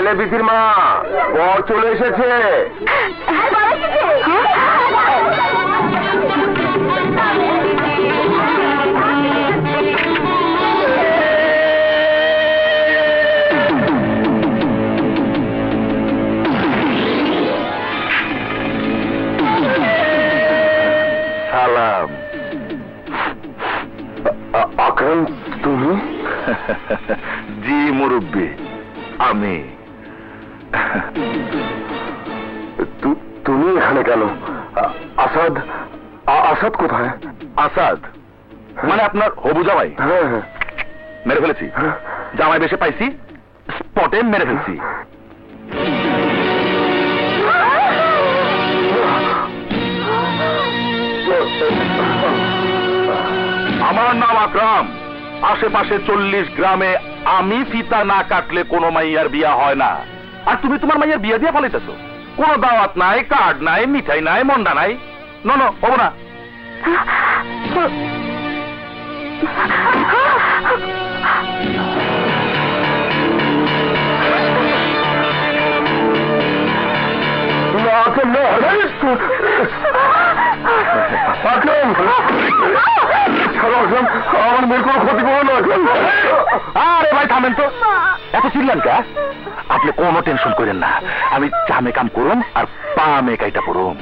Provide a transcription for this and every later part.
গেলে বিথির মা? বর চলে এসেছে। সালাম। আকরাম, তুমি? জি মুরব্বী, আমি। তুমি এখানে কেন? আসাদ, আসাদ কোথায়? আসাদ মানে আপনার হবু জামাই? হ্যাঁ হ্যাঁ, মেরে ফেলেছি। জামাই বেশে পাইছি, স্পটে মেরে ফেলছি। আমার নাম আকরাম। আশেপাশে 40 গ্রামে আমি ফিতা না কাটলে কোনো মাইয়ার বিয়া হয় না। আর তুমি তোমার মাইয়ার বিয়া দিয়ে ফেলাইতেছো। কোনো দাওয়াত নাই, কার্ড নাই, মিঠাই নাই, মন্ডা নাই। ন হবো না। আমার মেয়ের কোনো ক্ষতি করো না। আরে ভাই থামেন তো, এত চিল্লান কা? আপনি কোনো টেনশন করেন না, আমি চামে কাম করুম আর পা মে কাইটা পড়ুম।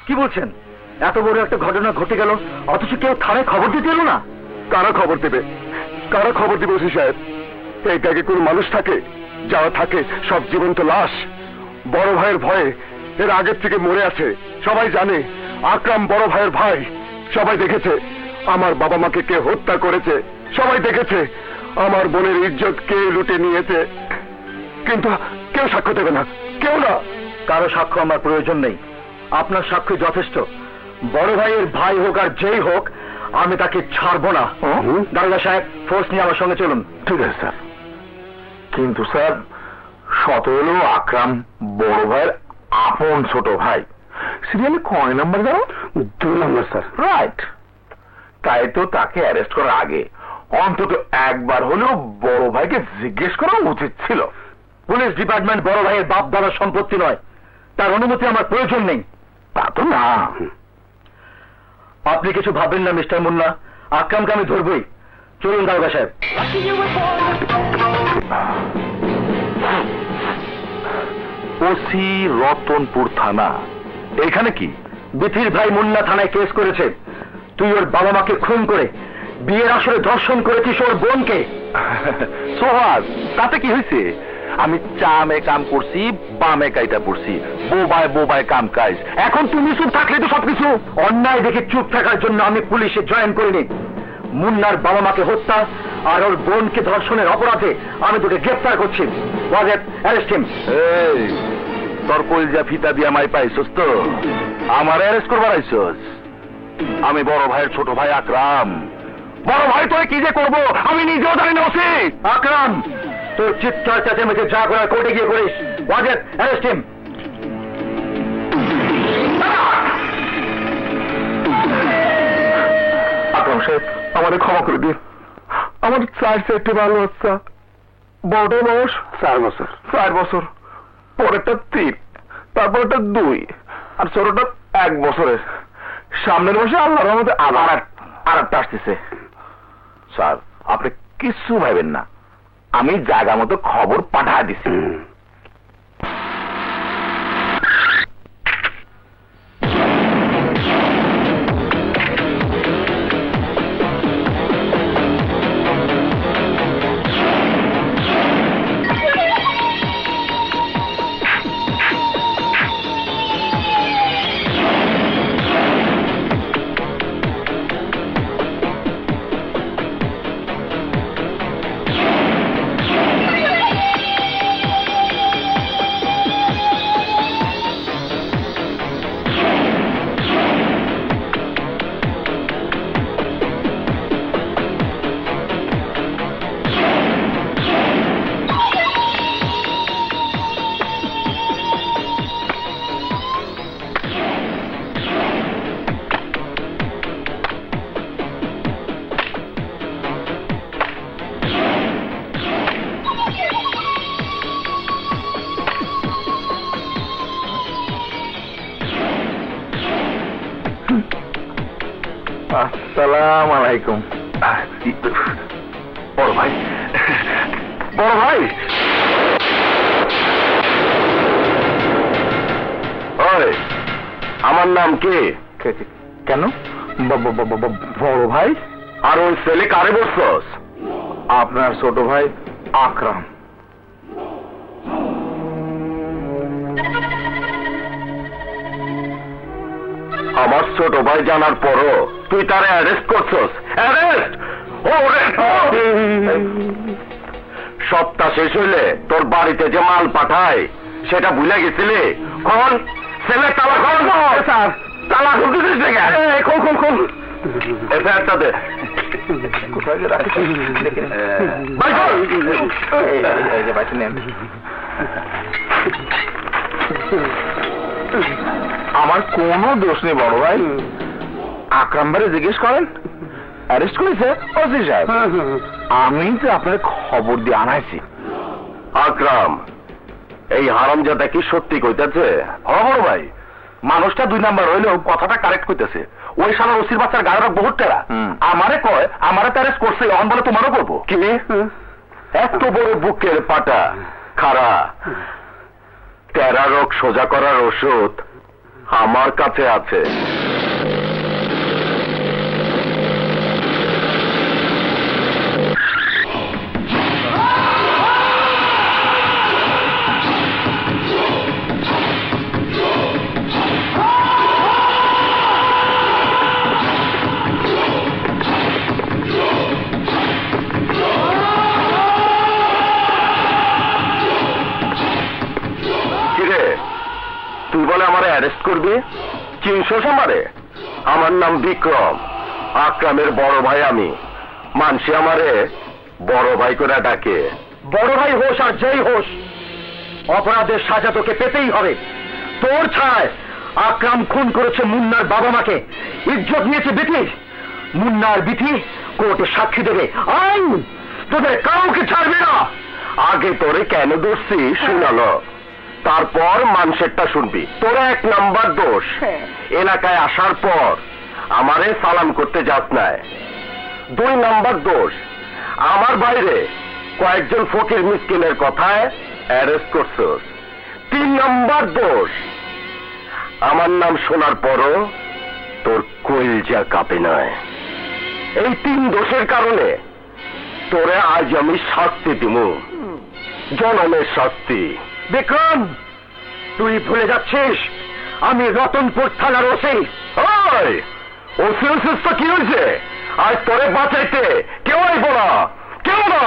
কি বলছেন? এত বড় একটা ঘটনা ঘটে গেল, অথচ কেউ থানায় খবর দিতে এলো না? কারা খবর দেবে? কারা খবর দিবে ওসি সাহেব? এই ব্যাগে কোনো মানুষ থাকে? যারা থাকে সব জীবন্ত লাশ। বড় ভাইয়ের ভয়ে এর আগের থেকে মরে আছে। সবাই জানে আকরাম বড় ভাইয়ের ভাই। সবাই দেখেছে আমার বাবা মাকে কে হত্যা করেছে। সবাই দেখেছে আমার বোনের ইজ্জত কে লুটে নিয়েছে। কিন্তু কেউ সাক্ষ্য দেবে না, কেউ না। কারো সাক্ষ্য আমার প্রয়োজন নেই, আপনার সাক্ষ্য যথেষ্ট। বড় ভাইয়ের ভাই হোক আর যেই হোক, আমি তাকে ছাড়বো না। দারোগা সাহেব, ফোর্স নিয়ে আমার সঙ্গে চলুন। ঠিক আছে স্যার। কিন্তু স্যার শত হলেও আকরাম বড় ভাইয়ের আপন ছোট ভাই। সিরিয়ালে কয় নাম্বার দাও? 2 নম্বর স্যার। রাইট। তাই তো তাকে অ্যারেস্ট করার আগে অন্তত একবার হলেও বড় ভাইকে জিজ্ঞেস করা উচিত ছিল। পুলিশ ডিপার্টমেন্ট বড় ভাইয়ের বাপ দাদার সম্পত্তি নয়, তার অনুমতি আমার প্রয়োজন নেই। তা তো না। আপনি কিছু ভাববেন না মিস্টার মুন্না, আকরামকে আমি ধরবই। চলুন দারোগা সাহেব। ওসি রতনপুর থানা, এখানে কি? বিথির ভাই মুন্না থানায় কেস করেছে। তুই ওর বাবা মাকে খুন করে বিয়ের আসরে ধর্ষণ করেছিস ওর বোনকে। সোহাগ, তাতে কি হয়েছে? আমি চামে কাম করছি, বামে কাইটা পড়ছি, বোবায় বোবায় কাম কাজ। এখন তুমি চুপ থাকলে তো সবকিছু অন্যায় দেখে চুপ থাকার জন্য আমি পুলিশে জয়েন করিনি। মুন্নার বাবা মাকে হত্যা আর ওর বোনকে ধর্ষণের অপরাধে আমি তোকে গ্রেফতার করছি। Arrest him. এই তোর কলজা ফিতা দিয়া মাই পাইছস তো? আমার অ্যারেস্ট করবার আইছস? আমি বড় ভাইয়ের ছোট ভাই আকরাম। বড় ভাই তোরে কি যে করবো আমি নিজেও জানি না। ওসি আকরাম, তোর চিৎকার চেঁচামেচি যা করার কোর্টে গিয়ে করিস। Arrest him. আকরাম সাহেব, আমাদের ক্ষমা করে দিন। আমার 4 ভালো বাচ্চা, বড়টার বয়স 4 বছর। 4 বছর, পরেরটা 3, তারপরটা 2, আর ছোটটা 1 বছরের। সামনের মাসে আল্লাহর রহমতে আবার আরেকটা আসতেছে। স্যার, আপনি কিছু ভাবেন না, আমি জায়গা মতো খবর পাঠা দিছি। আসসালামু আলাইকুম। বড় ভাই, বড় ভাই। ওই, আমার নাম কে? কেন? বড় ভাই। আর ওই ছেলে কারে বলছস? আপনার ছোট ভাই আকরাম। আমার ছোট ভাই জানার পরও তুই তারে অ্যারেস্ট করছস? অ্যারেস্ট? সপ্তাহ শেষ হইলে তোর বাড়িতে যে মাল পাঠায় সেটা ভুলে গেছিলি? কোন ছেলে তালা খোল? স্যার, তালা খুলতেছিস দেখে? খোল খোল খোল। এফআইআরটা দে। কোথায় যে রাখছি? আমার কোনো দোষ নেই বড় ভাই। আকরাম ভাইরে জিজ্ঞেস করেন, অ্যারেস্ট করেছে ওসি সাহেব। আমি তো আপনার খবর দিয়ে আনাইছি। আকরাম, এই হারামজাদা কি সত্যি কইতাছে? হ্যাঁ বড় ভাই, মানুষটা 2 নাম্বার হইলেও কথাটা কারেক্ট কইতেছে। ওই শালা ওসির বাচ্চার গায়ের বহুত টেরা। আমারে কয় আমারে তো অ্যারেস্ট করছে, এখন বলে তোমারও করবো। কি এত বড় বুকের পাটা? খাড়া, তেরা রোগ সোজা করার ওষুধ আমার কাছে আছে। তুই বলে আমারে অ্যারেস্ট করবি? চিনছস আমারে? আমার নাম বিক্রম, আকরামের বড় ভাই আমি। মানসি আমারে বড় ভাই করে ডাকে। বড় ভাই হোস আর যেই হোস, অপরাধের সাজা তোকে পেতেই হবে। তোর ছায় আকরাম খুন করেছে মুন্নার বাবা মাকে, ইজ্জত নিয়েছে বিথি। মুন্নার বিথি কোর্টে সাক্ষী দেবে, আইন তোদের কাউকে ছাড়বে না। আগে তোরে কেন দোষী শুনালো, তারপর মানুষেরটা শুনবি। তোরা 1 নাম্বার দোষ, এলাকায় আসার পর আমারে সালাম করতে যাস নাই। 2 নাম্বার দোষ, আমার বাইরে কয়েকজন ফকির মিসকিনের কথায় অ্যারেস্ট করছস। 3 নাম্বার দোষ, আমার নাম শোনার পরও তোর কলজা কাঁপে নয়। এই 3 দোষের কারণে তোরে আজ আমি শাস্তি দিমু, জনমের শাস্তি। বিক্রম, তুই ভুলে যাচ্ছিস আমি রতনপুর থানার ওসি। ওই ওসি তো কি হয়েছে? আজ তোরে বাঁচাইতে কেউ আইব না, কেউ না।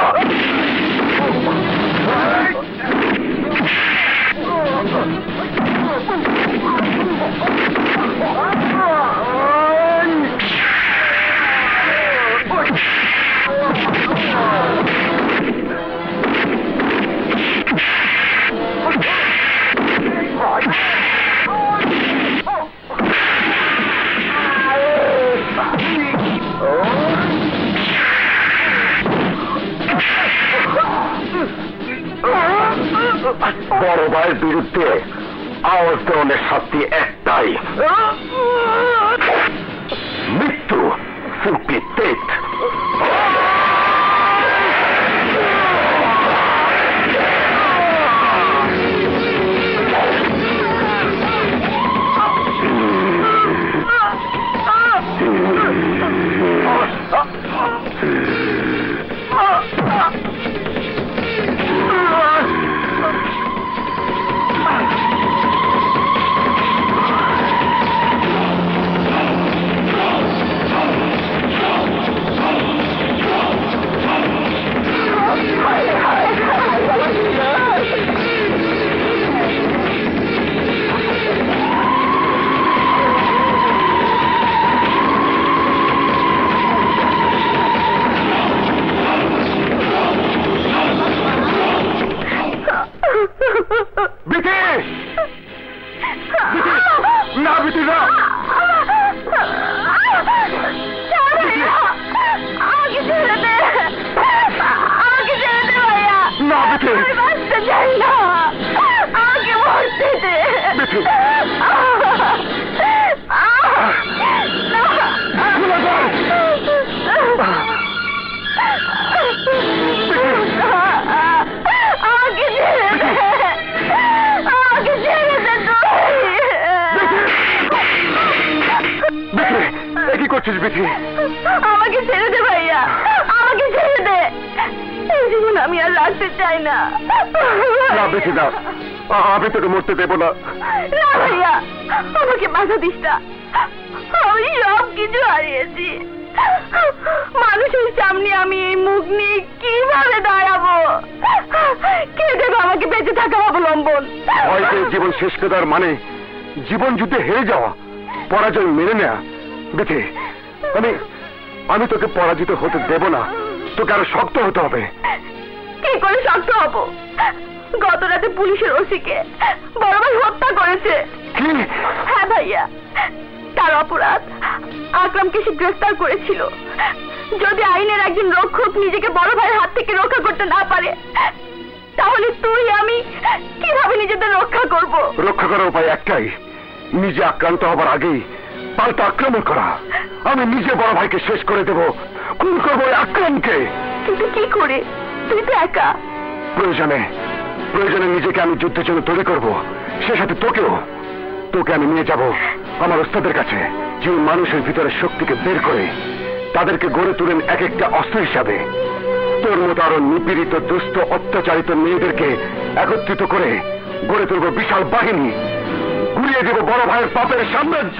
বড় ভাইয়ের বিরুদ্ধে আওয়াজ দেওয়ানের শাস্তি একটাই, মৃত্যু। Simply death. না বিটি না, আমাকে ছেড়ে দে ভাইয়া। না বিটি, আমি বাঁচতে চাই না, আমাকে মরতে দে। বিটি আমাকে ছেড়ে দে, আমাকে ছেড়ে দে তুই। কি করছিস বিটি? আমাকে ছেড়ে দে ভাইয়া, আমাকে ছেড়ে দে। এই জীবন আমি আর রাখতে চাই না। না বিটি না, আমি তোকে মরতে দেবো না। না ভাইয়া, আমাকে বাধা দিস না। আমি সব কিছু হারিয়েছি। মানুষের সামনে আমি এই মুখ নিয়ে কিভাবে দাঁড়াবো? কে দেবে আমাকে বেঁচে থাকার অবলম্বন? হয়তো জীবন শেষ করে দেওয়ার মানে জীবন যুদ্ধে হেরে যাওয়া, পরাজয় মেনে নেয়া। বিটি, আমি তোকে পরাজিত হতে দেব না, তোকে আরো শক্ত হতে হবে। কি করে শক্ত হব? গত রাতে পুলিশের ওসিকে বড় ভাই হত্যা করেছে। কি? হ্যাঁ ভাইয়া, তার অপরাধ আকরামকে সে গ্রেফতার করেছিল। যদি আইনের একজন রক্ষক নিজেকে বড় ভাইয়ের হাত থেকে রক্ষা করতে না পারে, তাহলে তুই আমি কিভাবে নিজেদের রক্ষা করব? রক্ষা করার উপায় একটাই, নিজে আক্রান্ত হবার আগেই পাল্টা আক্রমণ করা। আমি নিজে বড় ভাইকে শেষ করে দেব, খুন করবো ওই আকরামকে। কিন্তু কি করে? তুই তো একা। প্রয়োজনে নিজেকে আমি যুদ্ধের জন্য তৈরি করব, সে সাথে তোকে আমি নিয়ে যাব আমার ওস্তাদের কাছে, যে মানুষের ভিতরে শক্তিকে বের করে তাদেরকে গড়ে তুলেন এক একটা অস্ত্র হিসাবে। তোর মতো আরো নিপীড়িত, দুস্থ, অত্যাচারিত মেয়েদেরকে একত্রিত করে গড়ে তুলব বিশাল বাহিনী, ঘুরিয়ে দেব বড় ভাইয়ের পাপের সাম্রাজ্য।